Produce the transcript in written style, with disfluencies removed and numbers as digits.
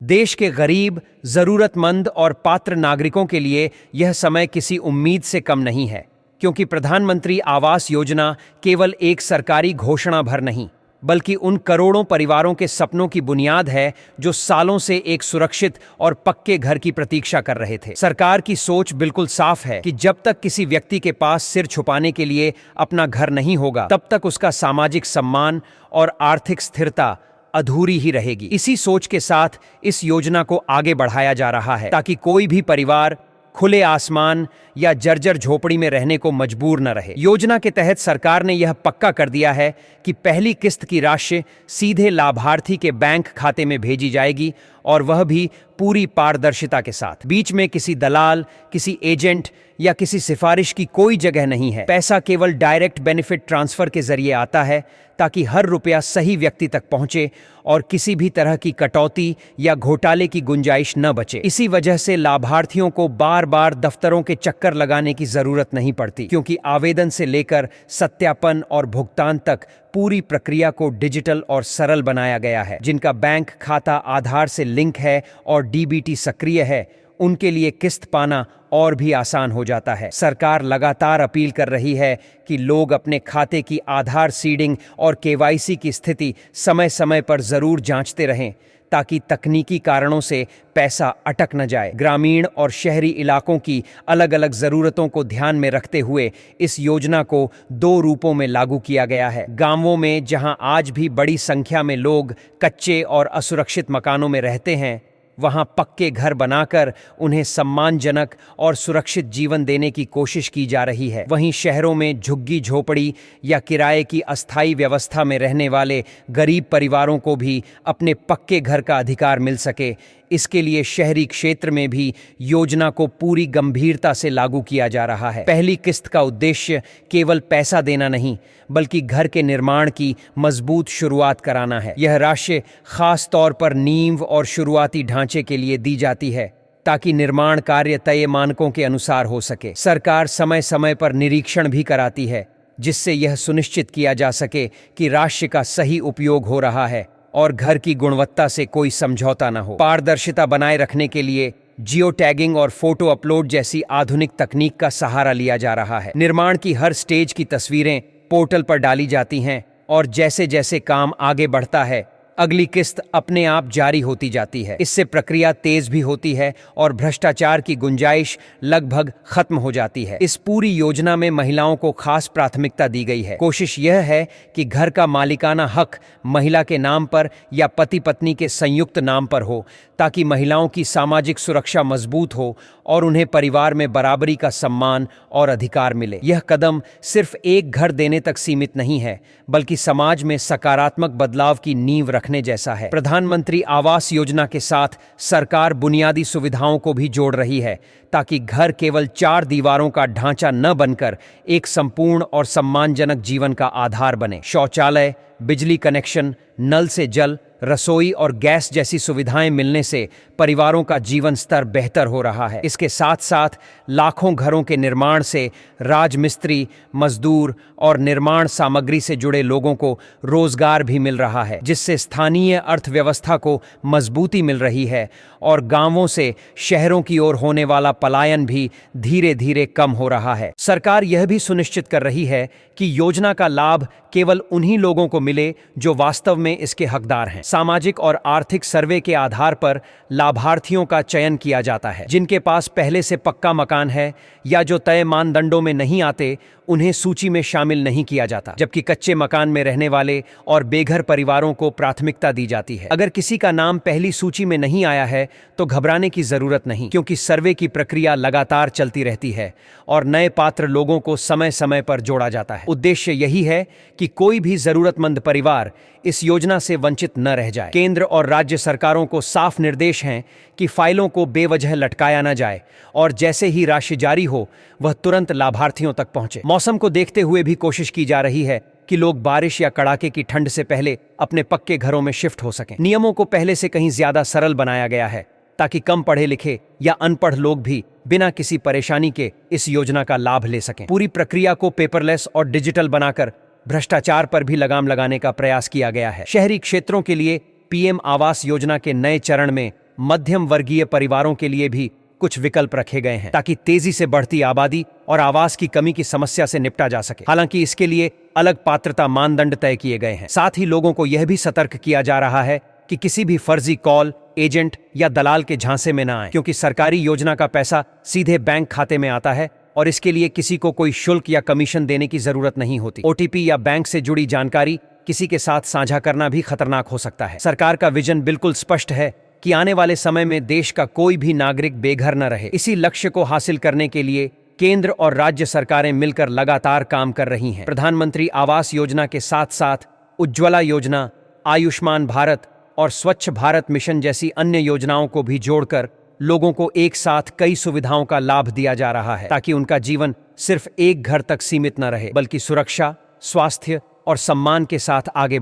देश के गरीब, जरूरतमंद और पात्र नागरिकों के लिए यह समय किसी उम्मीद से कम नहीं है, क्योंकि प्रधानमंत्री आवास योजना केवल एक सरकारी घोषणा भर नहीं, बल्कि उन करोड़ों परिवारों के सपनों की बुनियाद है जो सालों से एक सुरक्षित और पक्के घर की प्रतीक्षा कर रहे थे। सरकार की सोच बिल्कुल साफ है कि जब तक किसी व्यक्ति के पास सिर छुपाने के लिए अपना घर नहीं होगा, तब तक उसका सामाजिक सम्मान और आर्थिक स्थिरता अधूरी ही रहेगी। इसी सोच के साथ इस योजना को आगे बढ़ाया जा रहा है, ताकि कोई भी परिवार खुले आसमान या जर्जर झोपड़ी में रहने को मजबूर न रहे। योजना के तहत सरकार ने यह पक्का कर दिया है कि पहली किस्त की राशि सीधे लाभार्थी के बैंक खाते में भेजी जाएगी, और वह भी पूरी पारदर्शिता के साथ। बीच में किसी दलाल, किसी एजेंट या किसी सिफारिश की कोई जगह नहीं है। पैसा केवल डायरेक्ट बेनिफिट ट्रांसफर के जरिए आता है, ताकि हर रुपया सही व्यक्ति तक पहुंचे और किसी भी तरह की कटौती या घोटाले की गुंजाइश न बचे। इसी वजह से लाभार्थियों को बार बार दफ्तरों के चक्कर लगाने की जरूरत नहीं पड़ती, क्योंकि आवेदन से लेकर सत्यापन और भुगतान तक पूरी प्रक्रिया को डिजिटल और सरल बनाया गया है। जिनका बैंक खाता आधार से लिंक है और डीबीटी सक्रिय है, उनके लिए किस्त पाना और भी आसान हो जाता है। सरकार लगातार अपील कर रही है कि लोग अपने खाते की आधार सीडिंग और केवाईसी की स्थिति समय समय पर जरूर जांचते रहें, ताकि तकनीकी कारणों से पैसा अटक न जाए। ग्रामीण और शहरी इलाकों की अलग अलग ज़रूरतों को ध्यान में रखते हुए इस योजना को 2 रूपों में लागू किया गया है। गांवों में, जहां आज भी बड़ी संख्या में लोग कच्चे और असुरक्षित मकानों में रहते हैं, वहां पक्के घर बनाकर उन्हें सम्मानजनक और सुरक्षित जीवन देने की कोशिश की जा रही है। वहीं शहरों में झुग्गी झोपड़ी या किराए की अस्थायी व्यवस्था में रहने वाले गरीब परिवारों को भी अपने पक्के घर का अधिकार मिल सके, इसके लिए शहरी क्षेत्र में भी योजना को पूरी गंभीरता से लागू किया जा रहा है। पहली किस्त का उद्देश्य केवल पैसा देना नहीं, बल्कि घर के निर्माण की मजबूत शुरुआत कराना है। यह राशि खास तौर पर नींव और शुरुआती ढांचे के लिए दी जाती है, ताकि निर्माण कार्य तय मानकों के अनुसार हो सके। सरकार समय समय पर निरीक्षण भी कराती है, जिससे यह सुनिश्चित किया जा सके कि राशि का सही उपयोग हो रहा है और घर की गुणवत्ता से कोई समझौता न हो। पारदर्शिता बनाए रखने के लिए जियो टैगिंग और फोटो अपलोड जैसी आधुनिक तकनीक का सहारा लिया जा रहा है। निर्माण की हर स्टेज की तस्वीरें पोर्टल पर डाली जाती हैं, और जैसे जैसे काम आगे बढ़ता है, अगली किस्त अपने आप जारी होती जाती है। इससे प्रक्रिया तेज भी होती है और भ्रष्टाचार की गुंजाइश लगभग खत्म हो जाती है। इस पूरी योजना में महिलाओं को खास प्राथमिकता दी गई है। कोशिश यह है कि घर का मालिकाना हक महिला के नाम पर या पति पत्नी के संयुक्त नाम पर हो, ताकि महिलाओं की सामाजिक सुरक्षा मजबूत हो और उन्हें परिवार में बराबरी का सम्मान और अधिकार मिले। यह कदम सिर्फ एक घर देने तक सीमित नहीं है, बल्कि समाज में सकारात्मक बदलाव की नींव रखने जैसा है। प्रधानमंत्री आवास योजना के साथ सरकार बुनियादी सुविधाओं को भी जोड़ रही है, ताकि घर केवल 4 दीवारों का ढांचा न बनकर एक संपूर्ण और सम्मानजनक जीवन का आधार बने। शौचालय, बिजली कनेक्शन, नल से जल, रसोई और गैस जैसी सुविधाएं मिलने से परिवारों का जीवन स्तर बेहतर हो रहा है। इसके साथ साथ लाखों घरों के निर्माण से राजमिस्त्री, मजदूर और निर्माण सामग्री से जुड़े लोगों को रोजगार भी मिल रहा है, जिससे स्थानीय अर्थव्यवस्था को मजबूती मिल रही है और गांवों से शहरों की ओर होने वाला पलायन भी धीरे धीरे कम हो रहा है। सरकार यह भी सुनिश्चित कर रही है कि योजना का लाभ केवल उन्हीं लोगों को मिले जो वास्तव में इसके हकदार हैं। सामाजिक और आर्थिक सर्वे के आधार पर लाभार्थियों का चयन किया जाता है। जिनके पास पहले से पक्का मकान है या जो तय मानदंडों में नहीं आते, उन्हें सूची में शामिल नहीं किया जाता, जबकि कच्चे मकान में रहने वाले और बेघर परिवारों को प्राथमिकता दी जाती है। अगर किसी का नाम पहली सूची में नहीं आया है, तो घबराने की जरूरत नहीं, क्योंकि सर्वे की प्रक्रिया लगातार चलती रहती है और नए पात्र लोगों को समय समय पर जोड़ा जाता है। उद्देश्य यही है कि कोई भी जरूरतमंद परिवार इस योजना से वंचित न रह जाए। केंद्र और राज्य सरकारों को साफ निर्देश हैं कि फाइलों को बेवजह लटकाया न जाए और जैसे ही राशि जारी हो, वह तुरंत लाभार्थियों तक पहुंचे। मौसम को देखते हुए भी कोशिश की जा रही है कि लोग बारिश या कड़ाके की ठंड से पहले अपने पक्के घरों में शिफ्ट हो सकें। नियमों को पहले से कहीं ज्यादा सरल बनाया गया है, ताकि कम पढ़े लिखे या अनपढ़ लोग भी बिना किसी परेशानी के इस योजना का लाभ ले सकें। पूरी प्रक्रिया को पेपरलेस और डिजिटल बनाकर भ्रष्टाचार पर भी लगाम लगाने का प्रयास किया गया है। शहरी क्षेत्रों के लिए पीएम आवास योजना के नए चरण में मध्यम वर्गीय परिवारों के लिए भी कुछ विकल्प रखे गए हैं ताकि तेजी से बढ़ती आबादी और आवास की कमी की समस्या से निपटा जा सके। हालांकि इसके लिए अलग पात्रता मानदंड तय किए गए हैं। साथ ही लोगों को यह भी सतर्क किया जा रहा है कि किसी भी फर्जी कॉल, एजेंट या दलाल के झांसे में न आए, क्योंकि सरकारी योजना का पैसा सीधे बैंक खाते में आता है और इसके लिए किसी को कोई शुल्क या कमीशन देने की जरूरत नहीं होती। ओटीपी या बैंक से जुड़ी जानकारी किसी के साथ साझा करना भी खतरनाक हो सकता है। सरकार का विजन बिल्कुल स्पष्ट है कि आने वाले समय में देश का कोई भी नागरिक बेघर न रहे। इसी लक्ष्य को हासिल करने के लिए केंद्र और राज्य सरकारें मिलकर लगातार काम कर रही हैं। प्रधानमंत्री आवास योजना के साथ साथ उज्ज्वला योजना, आयुष्मान भारत और स्वच्छ भारत मिशन जैसी अन्य योजनाओं को भी जोड़कर लोगों को एक साथ कई सुविधाओं का लाभ दिया जा रहा है ताकि उनका जीवन सिर्फ एक घर तक सीमित न रहे, बल्कि सुरक्षा, स्वास्थ्य और सम्मान के साथ आगे बढ़े।